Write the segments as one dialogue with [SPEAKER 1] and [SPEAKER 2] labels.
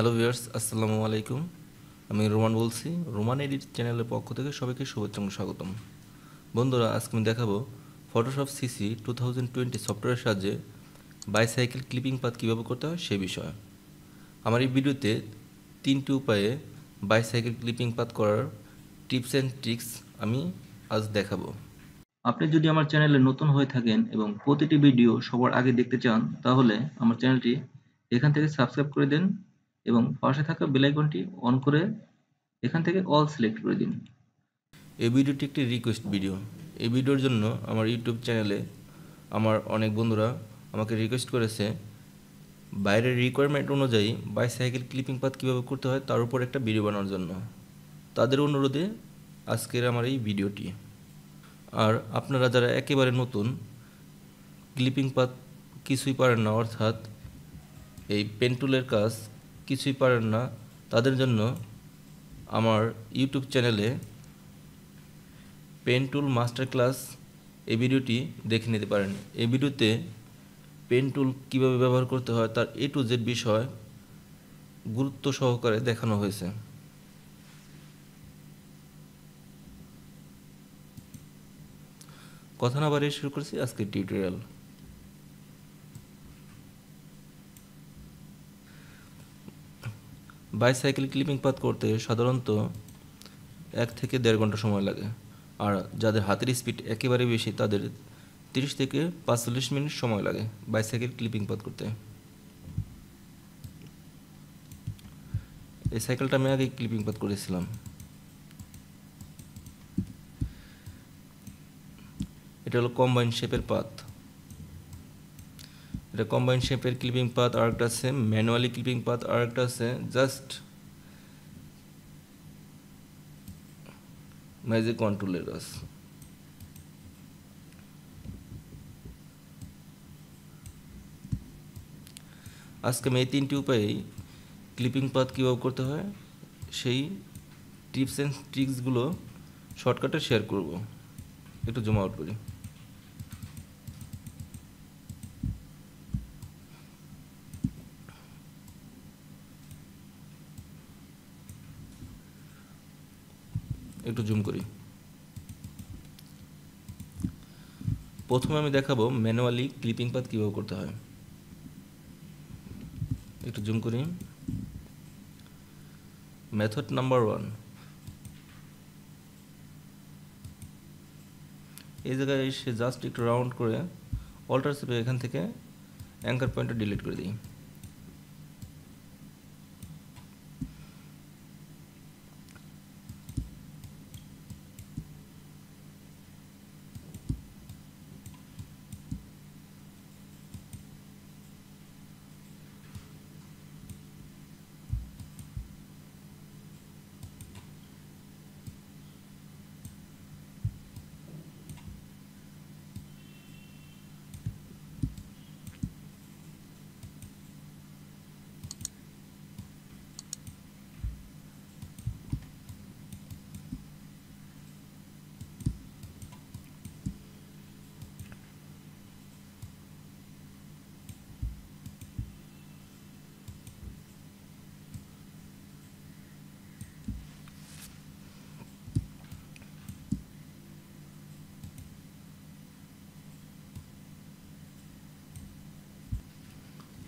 [SPEAKER 1] Hello viewers, আসসালামু আলাইকুম। আমি রোমান বলছি। রোমান এডিট চ্যানেলের পক্ষ থেকে সবাইকে শুভেচ্ছা এবং স্বাগতম। বন্ধুরা, আজকে আমি দেখাবো ফটোশপ সিসি 2020 সফটওয়্যারের সাহায্যে বাইসাইকেল ক্লিপিং পাথ কীভাবে করতে হয় সে বিষয়ে। আমার এই ভিডিওতে 3টি উপায়ে বাইসাইকেল ক্লিপিং পাথ করার টিপস অ্যান্ড ট্রিক্স আমি আজ দেখাবো।
[SPEAKER 2] আপনি যদি আমার চ্যানেলে নতুন হয়ে থাকেন এবং প্রতিটি ভিডিও সবার আগে দেখতে চান, তাহলে আমার চ্যানেলটি এখান থেকে সাবস্ক্রাইব করে দিন এবং পাশে থাকা বেল আইকনটি অন করে এখান থেকে অল সিলেক্ট করে দিন।
[SPEAKER 1] এই ভিডিওটি একটি রিকোয়েস্ট ভিডিও। এই ভিডিওর জন্য আমার ইউটিউব চ্যানেলে আমার অনেক বন্ধুরা আমাকে রিকোয়েস্ট করেছে বাইরের রিকোয়ারমেন্ট অনুযায়ী বাইসাইকেল ক্লিপিং পাথ কীভাবে করতে হয় তার উপর একটা ভিডিও বানানোর জন্য। তাদের অনুরোধে আজকের আমার এই ভিডিওটি। আর আপনারা যারা একেবারে নতুন, ক্লিপিং পাথ কিছুই পারেন না, অর্থাৎ এই পেন টুলের কাজ কিছুই পারেন না, তাদের জন্য আমার ইউটিউব চ্যানেলে পেন টুল মাস্টার ক্লাস এই ভিডিওটি দেখে নিতে পারেন। এই ভিডিওতে পেন টুল কীভাবে ব্যবহার করতে হয় তার A to Z বিষয় গুরুত্ব সহকারে দেখানো হয়েছে। কথা না বাড়িয়ে শুরু করছি আজকের টিউটোরিয়াল। বাইসাইকেল ক্লিপিং পাথ করতে সাধারণত 1 থেকে 1.5 ঘন্টা সময় লাগে, আর যাদের হাতের স্পিড একেবারে বেশি তাদের 30 থেকে 45 মিনিট সময় লাগে বাইসাইকেল ক্লিপিং পাথ করতে। এই সাইকেলটা আমি আগে ক্লিপিং পাথ করেছিলাম। এটা হলো কম্বাইন শেপের পাথ। এটা কম্বাইন শেপের ক্লিপিং পাথ, আর একটা আছে ম্যানুয়ালি ক্লিপিং পাথ, আর একটা আছে জাস্ট ম্যাজিক কন্ট্রোলের কাজ। আজকে আমি এই 3টি উপায়েই ক্লিপিং পাথ কীভাবে করতে হয় সেই টিপস অ্যান্ড ট্রিক্সগুলো শর্টকাটে শেয়ার করব। একটু জুম আউট করি। একটু জুম করি। প্রথমে আমি দেখাবো ম্যানুয়ালি ক্লিপিং পাথ কীভাবে করতে হয়। একটু জুম করি। মেথড নাম্বার 1, এই জায়গায় এসে জাস্ট একটু রাউন্ড করে অল্টার চেপে এখান থেকে অ্যাঙ্কার পয়েন্টটা ডিলিট করে দিই।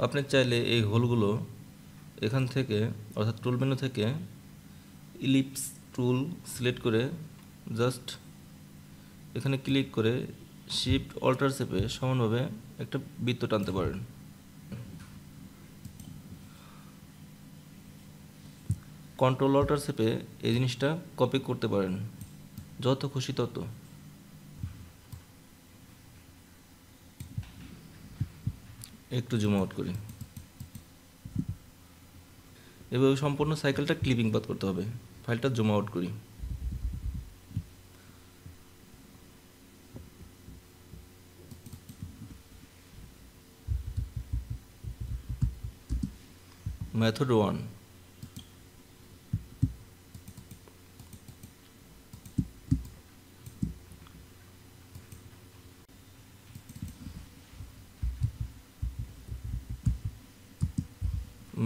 [SPEAKER 1] আপনি চাইলে এই হোলগুলো এখান থেকে, অর্থাৎ টুল মেনু থেকে ইলিপস টুল সিলেক্ট করে জাস্ট এখানে ক্লিক করে শিফট অল্টার চেপে সমানভাবে একটা বৃত্ত টানতে পারেন। কন্ট্রোল অল্টার চেপে এই জিনিসটা কপি করতে পারেন, যত খুশি তত। একটু জুম আউট করি। এভাবে সম্পূর্ণ সাইকেলটা ক্লিপিং পাথ করতে হবে। ফাইলটা জুম আউট করি। মেথড 1,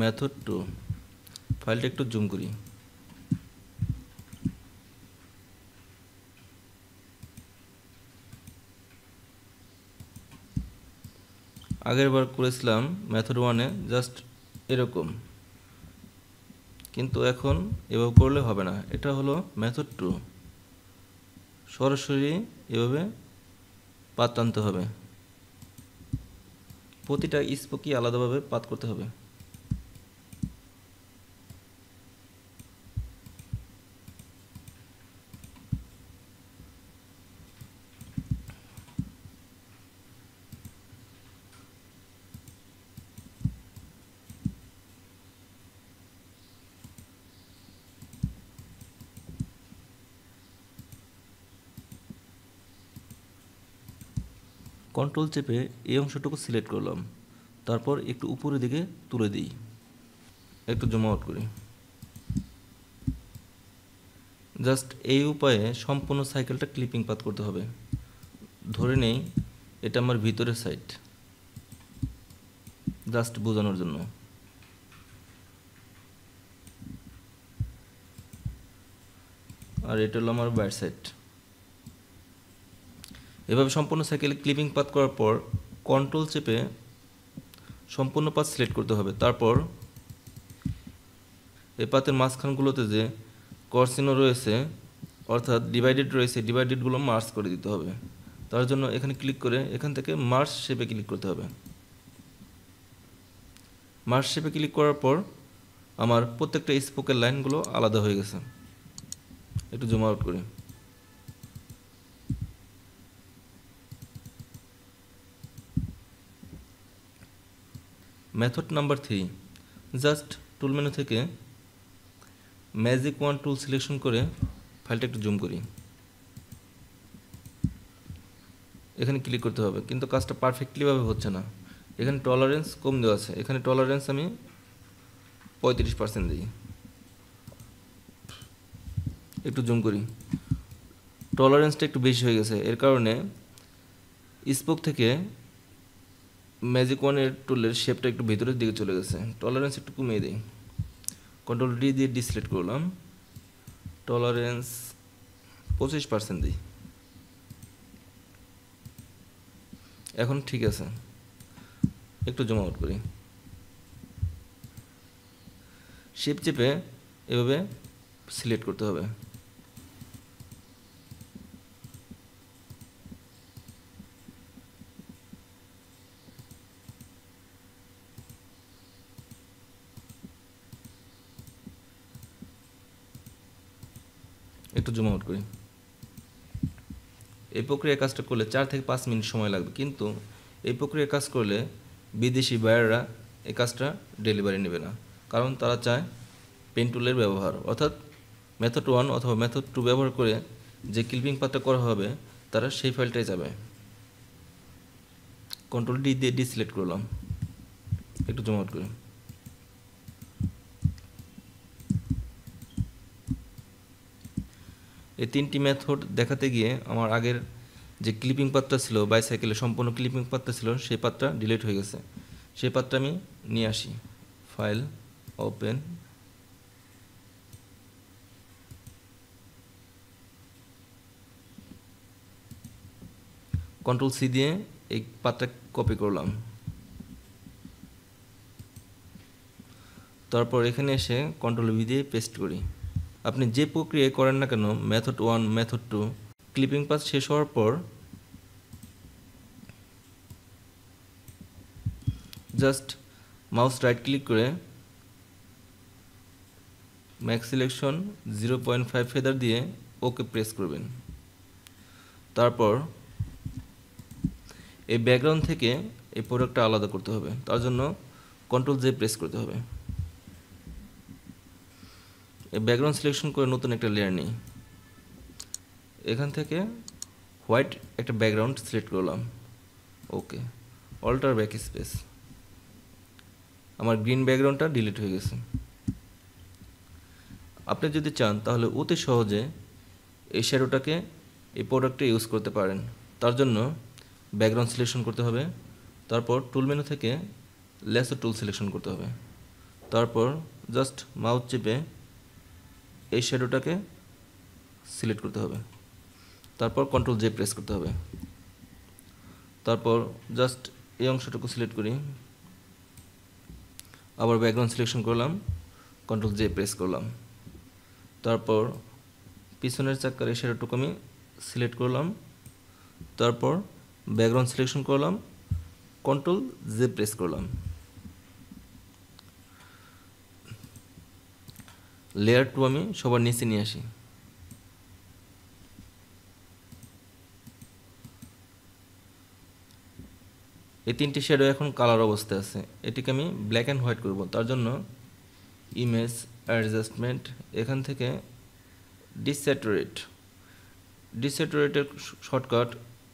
[SPEAKER 1] মেথড 2, ফাইলটা একটু জুম করি। আগের বার করেছিলাম মেথড 1-এ জাস্ট এরকম, কিন্তু এখন এভাবে করলে হবে না। এটা হলো মেথড 2, সরাসরি এভাবে পাত টানতে হবে। প্রতিটা স্পোকই আলাদাভাবে পাত করতে হবে। কন্ট্রোল চেপে এই অংশটুকু সিলেক্ট করলাম, তারপর একটু উপরের দিকে তুলে দিই, একটু জুম আউট করি। জাস্ট এই উপায়ে সম্পূর্ণ সাইকেলটা ক্লিপিং পাত করতে হবে। ধরে নেই এটা আমার ভিতরের সাইড, জাস্ট বোঝানোর জন্য। আর এটা হলো আমার বাইর সাইড। এভাবে সম্পূর্ণ সাইকেলে ক্লিপিং পাত করার পর কন্ট্রোল চেপে সম্পূর্ণ পাত সিলেক্ট করতে হবে। তারপর এই পাতের মাঝখানগুলোতে যে কর্সিনো রয়েছে অর্থাৎ ডিভাইডেড রয়েছে, ডিভাইডেডগুলো মার্জ করে দিতে হবে। তার জন্য এখানে ক্লিক করে এখান থেকে মার্জ শেপে ক্লিক করতে হবে। মার্জ শেপে ক্লিক করার পর আমার প্রত্যেকটা স্পোকের লাইনগুলো আলাদা হয়ে গেছে। একটু জুম আউট করি। মেথড নাম্বার 3, জাস্ট টুল মেনু থেকে ম্যাজিক ওয়ান টুল সিলেকশন করে ফাইলটা একটু জুম করি। এখানে ক্লিক করতে হবে, কিন্তু কাজটা পারফেক্টলিভাবে হচ্ছে না। এখানে টলারেন্স কম দেওয়া আছে, এখানে টলারেন্স আমি 35% দিই। একটু জুম করি। টলারেন্সটা একটু বেশি হয়ে গেছে, এর কারণে স্পোক থেকে ম্যাজিক ওয়ানের টুলের শেপটা একটু ভিতরের দিকে চলে গেছে। টলারেন্স একটু কমিয়ে দিই। কন্ট্রোল ডি দিয়ে ডিসিলেক্ট করলাম, টলারেন্স 25% দিই। এখন ঠিক আছে। একটু জুম আউট করি। শেপ চেপে এভাবে সিলেক্ট করতে হবে। একটু জুম আউট করি। এই প্রক্রিয়ার কাজটা করলে 4 থেকে 5 মিনিট সময় লাগবে, কিন্তু এই প্রক্রিয়ার কাজ করলে বিদেশি বায়াররা এই কাজটা ডেলিভারি নেবে না, কারণ তারা চায় পেন টুলের ব্যবহার। অর্থাৎ মেথড 1 অথবা মেথড 2 ব্যবহার করে যে ক্লিপিং পাতটা করা হবে তারা সেই ফাইলটাই যাবে। কন্ট্রোল ডি দিয়ে ডিসিলেক্ট করলাম, একটু জুম আউট করি। এই 3টি মেথড দেখাতে গিয়ে আমার আগের যে ক্লিপিং পাতটা ছিল, বাইসাইকেলে সম্পূর্ণ ক্লিপিং পাতটা ছিল, সেই পাতটা ডিলিট হয়ে গেছে। সেই পাতটা আমি নিয়ে আসি। ফাইল, ওপেন, কন্ট্রোল সি দিয়ে এই পাতটা কপি করলাম। তারপর এখানে এসে কন্ট্রোল ভি দিয়ে পেস্ট করি। আপনি যে প্রক্রিয়ায় করেন না কেন, মেথড 1, মেথড 2, ক্লিপিং পাথ শেষ হওয়ার পর জাস্ট মাউস রাইট ক্লিক করে ম্যাক্স সিলেকশন 0.5 ফেদার দিয়ে ওকে প্রেস করবেন। তারপর এই ব্যাকগ্রাউন্ড থেকে এই প্রোডাক্টটা আলাদা করতে হবে। তার জন্য কন্ট্রোল জে প্রেস করতে হবে। এই ব্যাকগ্রাউন্ড সিলেকশন করে নতুন একটা লেয়ার নিই। এখান থেকে হোয়াইট একটা ব্যাকগ্রাউন্ড সিলেক্ট করলাম, ওকে, অল্টার ব্যাক স্পেস। আমার গ্রিন ব্যাকগ্রাউন্ডটা ডিলিট হয়ে গেছে। আপনি যদি চান তাহলে অতি সহজে এই শ্যাডোটাকে এই প্রোডাক্টে ইউজ করতে পারেন। তার জন্য ব্যাকগ্রাউন্ড সিলেকশন করতে হবে, তারপর টুল মেনু থেকে লেসো টুল সিলেকশন করতে হবে, তারপর জাস্ট মাউস চেপে এই শ্যাডোটাকে সিলেক্ট করতে হবে, তারপর কন্ট্রোল জে প্রেস করতে হবে। তারপর জাস্ট এই অংশটুকু সিলেক্ট করি, আবার ব্যাকগ্রাউন্ড সিলেকশন করলাম, কন্ট্রোল জে প্রেস করলাম। তারপর পিছনের চাকার এই শ্যাডোটুকু আমি সিলেক্ট করলাম, তারপর ব্যাকগ্রাউন্ড সিলেকশন করলাম, কন্ট্রোল জে প্রেস করলাম। লেয়ার 2 আমি সবার নিচে নিয়ে আসি। এই 3টি শ্যাডো এখন কালার অবস্থায় আছে, এটিকে আমি ব্ল্যাক অ্যান্ড হোয়াইট করব। তার জন্য ইমেজ অ্যাডজাস্টমেন্ট, এখান থেকে ডিস্যাচুরেটের শর্টকাট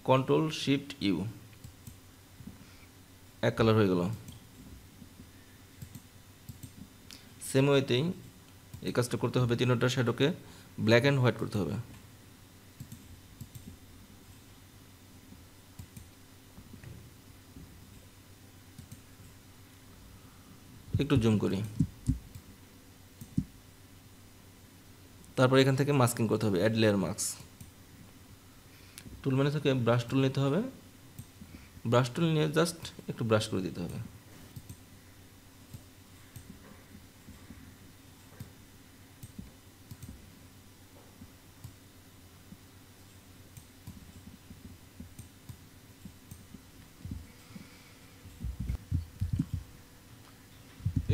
[SPEAKER 1] কন্ট্রোল শিফট ইউ, এক কালার হয়ে গেল। সেম ওয়েতেই এই কাজটা করতে হবে, 3টা শ্যাডোকে ব্ল্যাক অ্যান্ড হোয়াইট করতে হবে। একটু জুম করি। তারপর এখান থেকে মাস্কিং করতে হবে, অ্যাড লেয়ার মাস্ক। টুল মেনু থেকে ব্রাশ টুল নিতে হবে, ব্রাশ টুল নিয়ে জাস্ট একটু ব্রাশ করে দিতে হবে।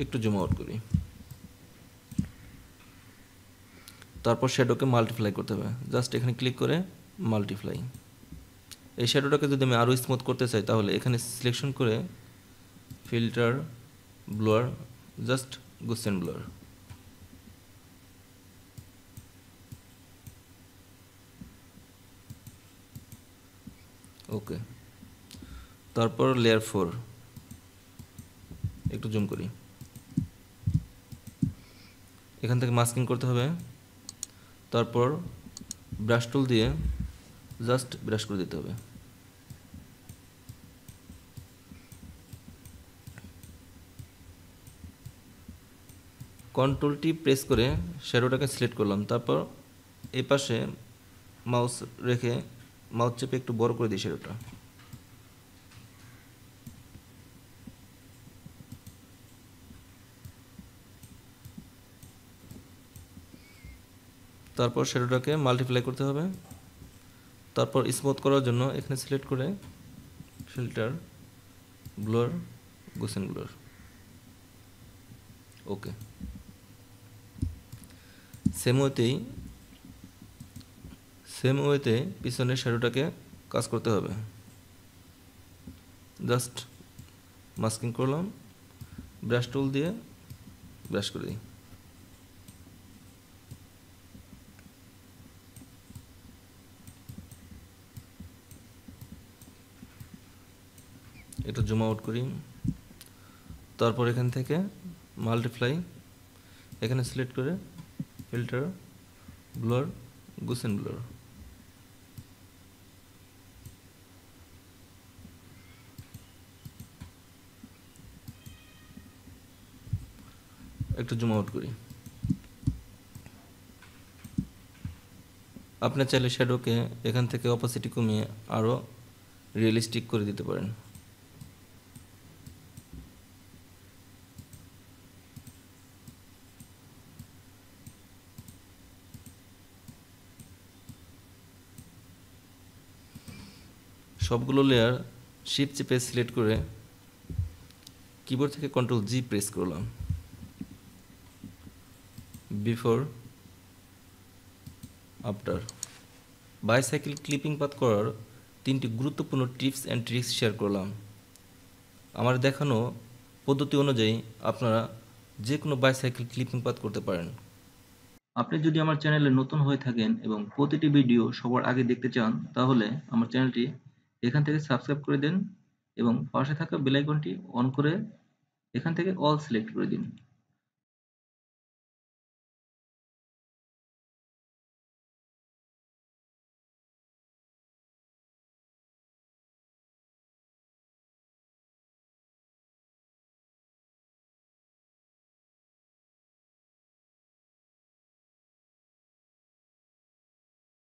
[SPEAKER 1] একটু জুম আউট করি। তারপর শ্যাডোকে মাল্টিপ্লাই করতে হবে, জাস্ট এখানে ক্লিক করে মাল্টিপ্লাই। এই শ্যাডোটাকে যদি আমি আরও স্মুথ করতে চাই তাহলে এখানে সিলেকশন করে filter, blower, just Gossen blower. ওকে। তারপর লেয়ার 4, একটু জুম করি। এখান থেকে মাস্কিং করতে হবে, তারপর ব্রাশ টুল দিয়ে জাস্ট ব্রাশ করে দিতে হবে। কন্ট্রোল টি প্রেস করে শ্যাডোটাকে সিলেক্ট করলাম, তারপর এই পাশে মাউস রেখে মাউস চেপে একটু বড় করে দিই শ্যাডোটা। তারপর শ্যাডোটাকে মাল্টিপ্লাই করতে হবে, তারপর স্মুথ করার জন্য এখানে সিলেক্ট করে ফিল্টার, ব্লোয়ার, গুসেন ব্লোয়ার। ওকে। সেম ওয়েতে পিছনের শ্যাডোটাকে কাজ করতে হবে, জাস্ট মাস্কিং করলাম, ব্রাশ টুল দিয়ে ব্রাশ করে দিই। একটু জুম আউট করি। তারপর এখান থেকে মাল্টিপ্লাই, এখানে সিলেক্ট করে ফিল্টার, ব্লোয়ার, গুসেন ব্লোয়ার। একটু জুম আউট করি। আপনি চাইলে শ্যাডোকে এখান থেকে অপাসিটি কমিয়ে আরও রিয়েলিস্টিক করে দিতে পারেন। সবগুলো লেয়ার শিফট চেপে সিলেক্ট করে কিবোর্ড থেকে কন্ট্রোল জি প্রেস করলাম। Before, after. Bicycle clipping path করার 3টি গুরুত্বপূর্ণ টিপস অ্যান্ড ট্রিক্স শেয়ার করলাম। আমার দেখানো পদ্ধতি অনুযায়ী আপনারা যে কোনো বাইসাইকেল ক্লিপিং পাথ করতে পারেন।
[SPEAKER 2] আপনি যদি আমার চ্যানেলে নতুন হয়ে থাকেন এবং প্রতিটি ভিডিও সবার আগে দেখতে চান তাহলে আমার চ্যানেলটি এখান থেকে সাবস্ক্রাইব করে দিন এবং পাশে থাকা বেল আইকনটি অন করে এখান থেকে অল সিলেক্ট করে দিন।